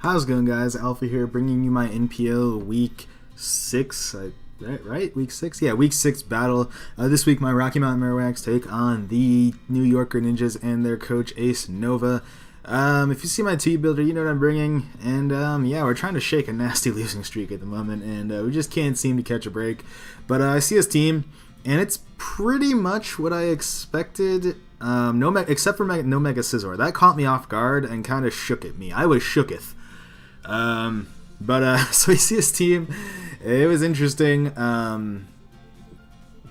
How's it going, guys? Alpha here, bringing you my NPL Week 6, right? Week 6? Yeah, Week 6 battle. This week, my Rocky Mountain Marowaks take on the New York Greninjas and their coach, Ace Nova. If you see my team builder, you know what I'm bringing. And, yeah, we're trying to shake a nasty losing streak at the moment, and we just can't seem to catch a break. But I see his team, and it's pretty much what I expected. Except for no Mega Scizor. That caught me off guard and kind of shook at me. I was shooketh. So you see his team. It was interesting.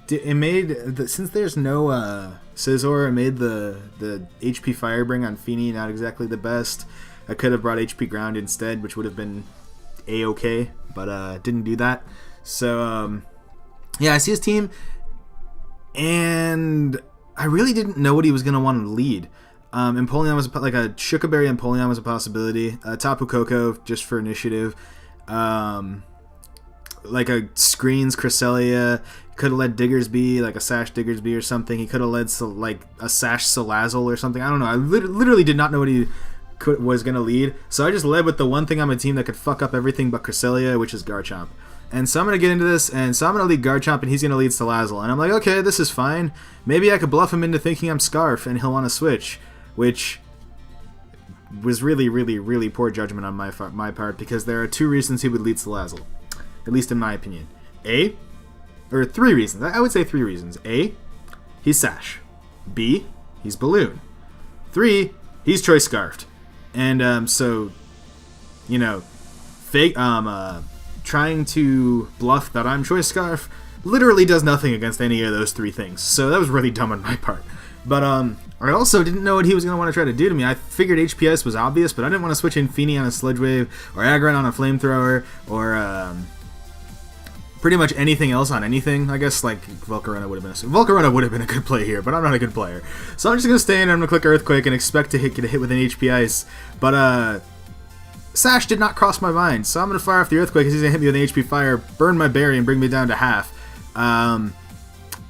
Since there's no Scizor, it made the HP Firebring on Feeny not exactly the best. I could have brought HP Ground instead, which would have been A-okay, but didn't do that. So yeah, I see his team, and I really didn't know what he was going to want to lead. Empoleon was like a Shukaberry Empoleon was a possibility. Tapu Koko just for initiative. Like a Screens Cresselia. Could have led Diggersby, like a Sash Diggersby or something. He could have led like a Sash Salazzle or something. I don't know. I literally did not know what he was going to lead. So I just led with the one thing on my team that could fuck up everything but Cresselia, which is Garchomp. And so I'm going to get into this, and so I'm going to lead Garchomp, and he's going to lead Salazzle. And I'm like, okay, this is fine. Maybe I could bluff him into thinking I'm Scarf, and he'll want to switch. Which was really, really, really poor judgment on my part, because there are two reasons he would lead Salazzle. At least in my opinion. Three reasons. I would say three reasons. A, he's Sash. B, he's Balloon. 3, he's Choice Scarfed. And so, you know, trying to bluff that I'm Choice Scarf literally does nothing against any of those three things. So that was really dumb on my part. But I also didn't know what he was going to want to try to do to me. I figured HPS was obvious, but I didn't want to switch in Feeny on a Sludge Wave, or Aggron on a Flamethrower, or pretty much anything else on anything. I guess like Volcarona would have been a good play here, but I'm not a good player. So I'm just going to stay in, and I'm going to click Earthquake and expect to get a hit with an HP Ice. But Sash did not cross my mind, so I'm going to fire off the Earthquake because he's going to hit me with an HP Fire, burn my berry, and bring me down to half. And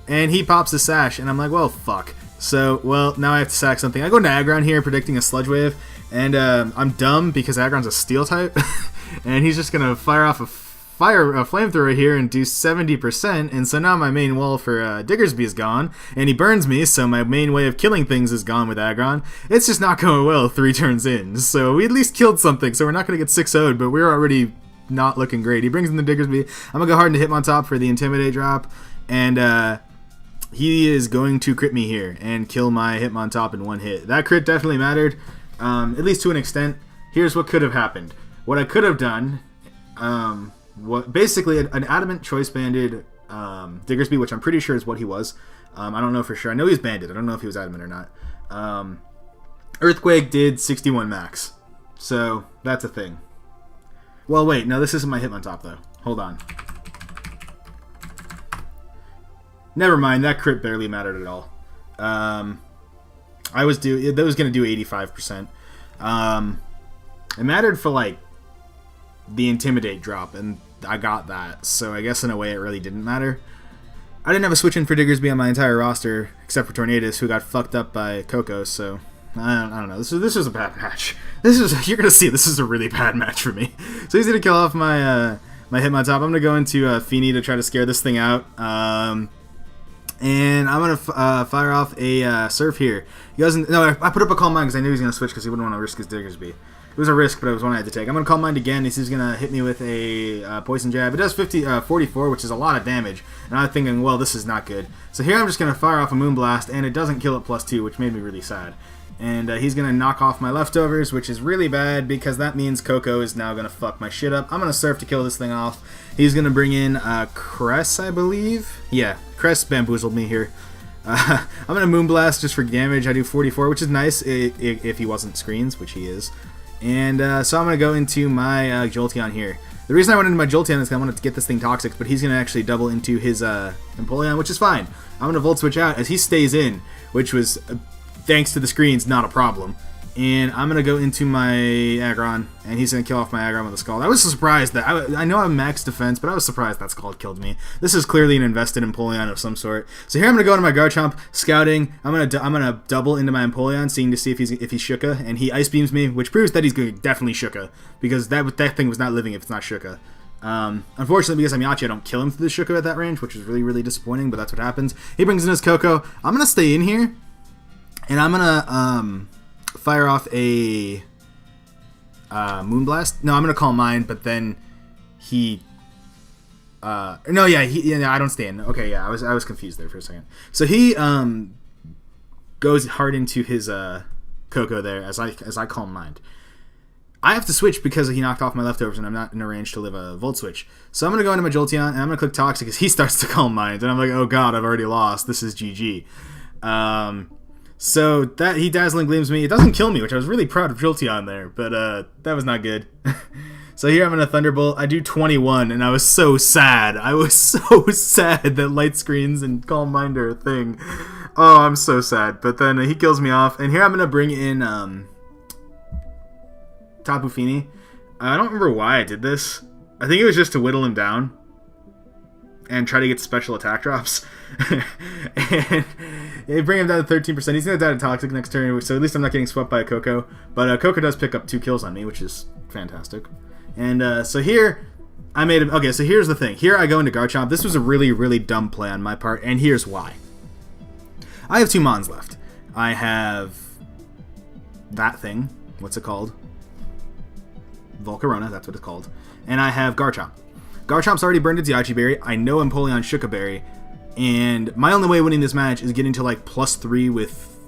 he pops the Sash, and I'm like, well, fuck. So, well, now I have to sack something. I go into Aggron here, predicting a Sludge Wave, and I'm dumb because Aggron's a Steel type, and he's just going to fire off a Flamethrower here and do 70%, and so now my main wall for Diggersby is gone, and he burns me, so my main way of killing things is gone with Aggron. It's just not going well 3 turns in, so we at least killed something, so we're not going to get 6-0'd, but we're already not looking great. He brings in the Diggersby. I'm going to go hard into Hitmontop for the Intimidate drop, and he is going to crit me here and kill my Hitmontop in one hit. That crit definitely mattered, at least to an extent. Here's what could have happened. What I could have done, basically an Adamant Choice Banded Diggersby, which I'm pretty sure is what he was. I don't know for sure. I know he was banded. I don't know if he was Adamant or not. Earthquake did 61 max, so that's a thing. Well, wait, no, this isn't my Hitmontop though. Hold on. Never mind, that crit barely mattered at all. That was going to do 85%. It mattered for like the Intimidate drop, and I got that, so I guess in a way it really didn't matter. I didn't have a switch in for Diggersby on my entire roster, except for Tornadus, who got fucked up by Coco, so I don't know. This was a bad match. You're gonna see, this is a really bad match for me. So he's gonna kill off my Hitmontop. I'm gonna go into Feeny to try to scare this thing out. And I'm going to fire off a Surf here. I put up a Calm Mind because I knew he was going to switch because he wouldn't want to risk his Diggersby. It was a risk, but it was one I had to take. I'm going to Calm Mind again. He's going to hit me with a Poison Jab. It does 44, which is a lot of damage. And I'm thinking, well, this is not good. So here I'm just going to fire off a Moonblast, and it doesn't kill it +2, which made me really sad. And he's going to knock off my leftovers, which is really bad because that means Coco is now going to fuck my shit up. I'm going to Surf to kill this thing off. He's going to bring in Cress, I believe. Yeah, Cress bamboozled me here. I'm going to Moonblast just for damage. I do 44, which is nice if he wasn't Screens, which he is. And so I'm going to go into my Jolteon here. The reason I went into my Jolteon is because I wanted to get this thing Toxic, but he's going to actually double into his Empoleon, which is fine. I'm going to Volt Switch out as he stays in, which was, thanks to the Screens, not a problem. And I'm going to go into my Aggron, and he's going to kill off my Aggron with a Scald. I was surprised that... I know I'm max defense, but I was surprised that Scald killed me. This is clearly an invested Empoleon of some sort. So here I'm going to go into my Garchomp, scouting. I'm gonna double into my Empoleon, seeing to see if he's Shuka, and he Ice Beams me, which proves that he's definitely Shuka, because that thing was not living if it's not Shuka. Unfortunately, because I'm Yachi, I don't kill him through the Shuka at that range, which is really, really disappointing, but that's what happens. He brings in his Coco. I'm going to stay in here, and I'm going to... fire off a Moonblast. No, I'm gonna call mine, but then he. I don't stay in. Okay, yeah, I was confused there for a second. So he goes hard into his Coco there as I calm mind. I have to switch because he knocked off my leftovers and I'm not in a range to live a Volt Switch. So I'm gonna go into my Jolteon and I'm gonna click Toxic because he starts to calm mind and I'm like, oh god, I've already lost. This is GG. So that he Dazzling Gleams me. It doesn't kill me, which I was really proud of Jolteon there, but that was not good. So here I'm in a Thunderbolt. I do 21, and I was so sad. I was so sad that Light Screens and Calm Mind are a thing. Oh, I'm so sad. But then he kills me off, and here I'm going to bring in Tapu Fini. I don't remember why I did this. I think it was just to whittle him down and try to get special attack drops. And bring him down to 13%. He's going to die to Toxic next turn, so at least I'm not getting swept by a Coco. But Coco does pick up 2 kills on me, which is fantastic. And so here, I made him... Okay, so here's the thing. Here I go into Garchomp. This was a really, really dumb play on my part, and here's why. I have 2 Mons left. I have that thing. What's it called? Volcarona, that's what it's called. And I have Garchomp. Garchomp's already burned its Yachi Berry. I know Empoleon Shuka Berry. And my only way of winning this match is getting to like +3 with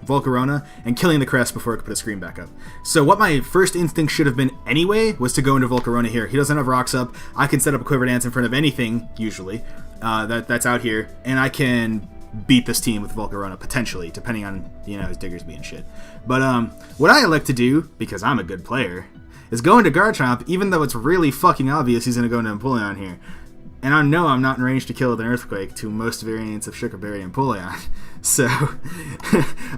Volcarona and killing the Crest before I could put a screen back up. So what my first instinct should have been anyway was to go into Volcarona here. He doesn't have rocks up. I can set up a Quiver Dance in front of anything, usually, that's out here. And I can beat this team with Volcarona, potentially, depending on, his Diggersby and shit. But what I elect to do, because I'm a good player, is go into Garchomp, even though it's really fucking obvious he's going to go into Empoleon here. And I know I'm not in range to kill with an Earthquake to most variants of Shuka Berry and Empoleon. So,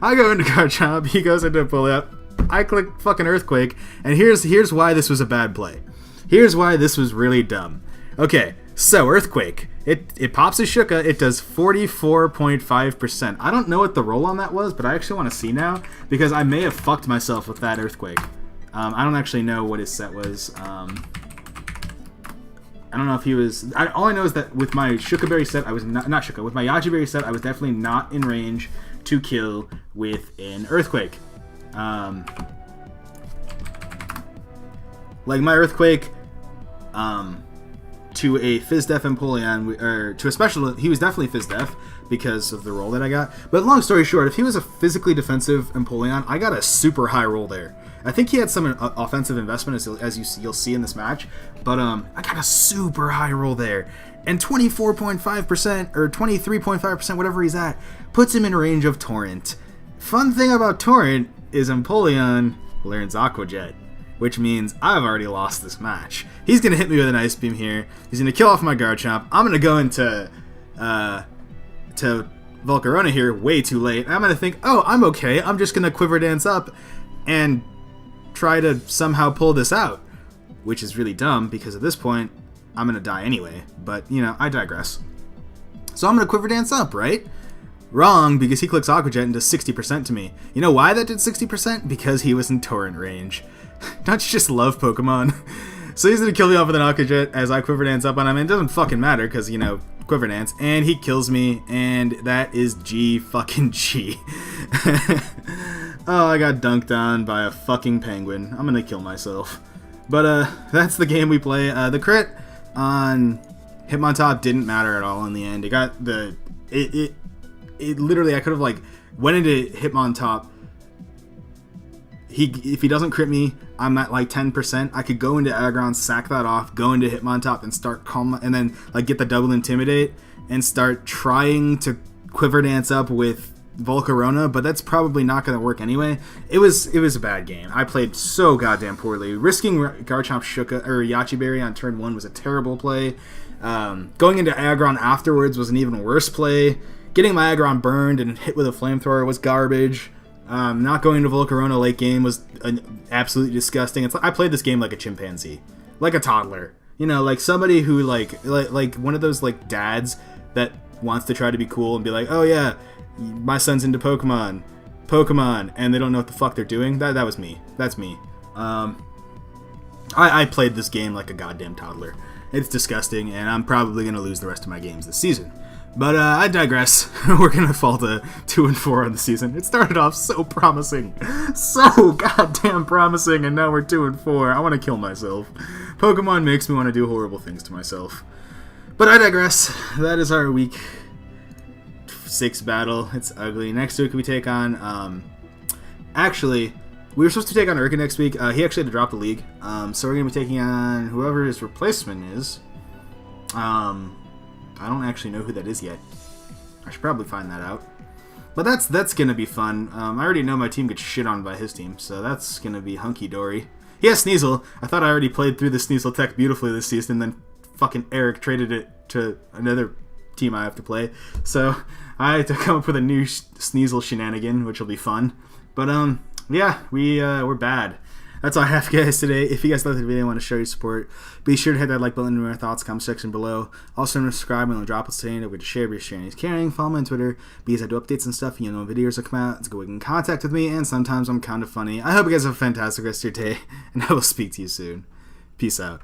I go into Garchomp, he goes into Empoleon, I click fucking Earthquake, and here's why this was a bad play. Here's why this was really dumb. Okay, so Earthquake. It pops a Shuka, it does 44.5%. I don't know what the roll on that was, but I actually want to see now, because I may have fucked myself with that Earthquake. I don't actually know what his set was. I don't know if he was... all I know is that with my Shuka Berry set, I was not Shuka. With my Yachi Berry set, I was definitely not in range to kill with an Earthquake. Like my Earthquake, to a Fizz-Def Empoleon, or to a special, he was definitely Fizz-Def because of the roll that I got. But long story short, if he was a physically defensive Empoleon, I got a super high roll there. I think he had some offensive investment, as you'll see in this match, but I got a super high roll there. And 24.5%, or 23.5%, whatever he's at, puts him in range of Torrent. Fun thing about Torrent is Empoleon learns Aqua Jet, which means I've already lost this match. He's going to hit me with an Ice Beam here. He's going to kill off my Garchomp. I'm going to go into to Volcarona here way too late. I'm going to think, oh, I'm okay. I'm just going to Quiver Dance up and try to somehow pull this out, which is really dumb because at this point I'm gonna die anyway, but I digress. So I'm gonna Quiver Dance up, right? Wrong, because he clicks Aqua Jet and does 60% to me. You know why that did 60%? Because he was in Torrent range. Don't you just love Pokemon? So he's gonna kill me off with an Aqua Jet as I Quiver Dance up on him, and it doesn't fucking matter because Quiver Dance, and he kills me, and that is fucking G. Oh, I got dunked on by a fucking penguin. I'm gonna kill myself. But that's the game we play. The crit on Hitmontop didn't matter at all in the end. It got the it literally, I could have went into Hitmontop. If he doesn't crit me, I'm at 10%. I could go into Aggron, sack that off, go into Hitmontop and start and then get the double Intimidate and start trying to Quiver Dance up with Volcarona, but that's probably not going to work anyway. It was a bad game. I played so goddamn poorly. Risking Garchomp Shuka or Yachi Berry on turn 1 was a terrible play. Going into Aggron afterwards was an even worse play. Getting my Aggron burned and hit with a flamethrower was garbage. Not going to Volcarona late game was absolutely disgusting. I played this game like a chimpanzee, like a toddler. You know, like somebody who like one of those like dads that wants to try to be cool and be like, oh yeah, my son's into Pokemon, and they don't know what the fuck they're doing. That was me. That's me. I played this game like a goddamn toddler. It's disgusting, and I'm probably going to lose the rest of my games this season. But I digress. We're going to fall to 2-4 on the season. It started off so promising. So goddamn promising, and now we're 2-4. I want to kill myself. Pokemon makes me want to do horrible things to myself. But I digress. That is our week 6 battle. It's ugly. Next week we take on... actually, we were supposed to take on Urka next week. He actually had to drop the league. So we're going to be taking on whoever his replacement is. I don't actually know who that is yet. I should probably find that out. But that's going to be fun. I already know my team gets shit on by his team, so that's going to be hunky-dory. He has Sneasel. I thought I already played through the Sneasel tech beautifully this season, then fucking Eric traded it to another team I have to play. So I had to come up with a new Sneasel shenanigan, which will be fun. But, yeah, we're bad. That's all I have, guys, today. If you guys liked the video and want to show your support, be sure to hit that like button and your thoughts, comment section below. Also, subscribe and drop us today. Don't forget to share, because sharing is caring. Follow me on Twitter, because I do updates and stuff, and you know when videos will come out. It's a good way to get in contact with me, and sometimes I'm kind of funny. I hope you guys have a fantastic rest of your day, and I will speak to you soon. Peace out.